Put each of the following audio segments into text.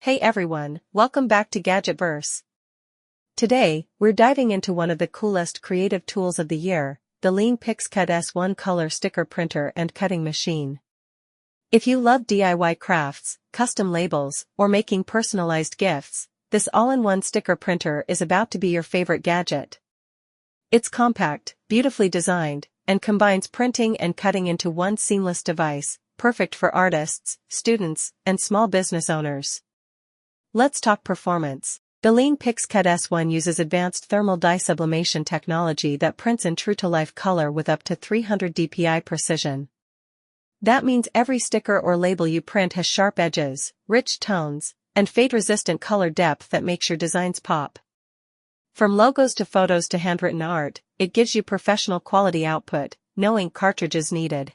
Hey everyone, welcome back to Gadgetverse. Today, we're diving into one of the coolest creative tools of the year, the Liene PixCut S1 color sticker printer and cutting machine. If you love DIY crafts, custom labels, or making personalized gifts, this all-in-one sticker printer is about to be your favorite gadget. It's compact, beautifully designed, and combines printing and cutting into one seamless device, perfect for artists, students, and small business owners. Let's talk performance. The Liene PixCut S1 uses advanced thermal dye sublimation technology that prints in true-to-life color with up to 300 DPI precision. That means every sticker or label you print has sharp edges, rich tones, and fade-resistant color depth that makes your designs pop. From logos to photos to handwritten art, it gives you professional quality output, no cartridges needed.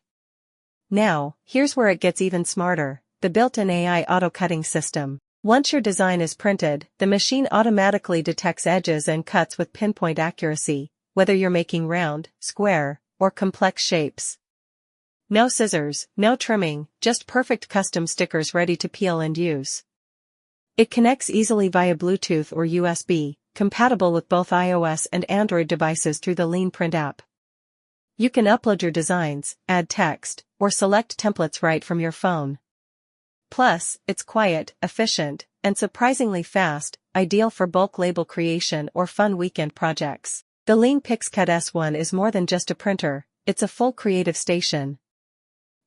Now, here's where it gets even smarter, the built-in AI auto-cutting system. Once your design is printed, the machine automatically detects edges and cuts with pinpoint accuracy, whether you're making round, square, or complex shapes. No scissors, no trimming, just perfect custom stickers ready to peel and use. It connects easily via Bluetooth or USB, compatible with both iOS and Android devices through the Liene Print App. You can upload your designs, add text, or select templates right from your phone. Plus, it's quiet, efficient, and surprisingly fast, ideal for bulk label creation or fun weekend projects. The Liene PixCut S1 is more than just a printer, it's a full creative station.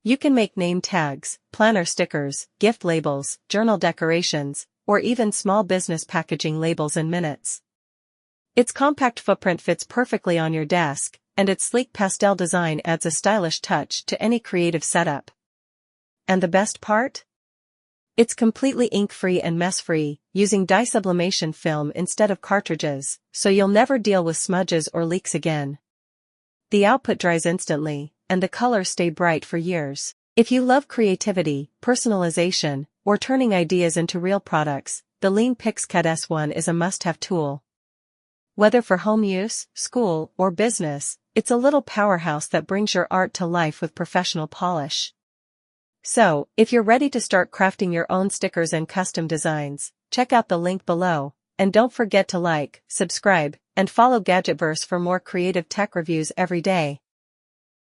You can make name tags, planner stickers, gift labels, journal decorations, or even small business packaging labels in minutes. Its compact footprint fits perfectly on your desk, and its sleek pastel design adds a stylish touch to any creative setup. And the best part? It's completely ink-free and mess-free, using dye sublimation film instead of cartridges, so you'll never deal with smudges or leaks again. The output dries instantly, and the colors stay bright for years. If you love creativity, personalization, or turning ideas into real products, the Liene PixCut S1 is a must-have tool. Whether for home use, school, or business, it's a little powerhouse that brings your art to life with professional polish. So, if you're ready to start crafting your own stickers and custom designs, check out the link below, and don't forget to like, subscribe, and follow Gadgetverse for more creative tech reviews every day.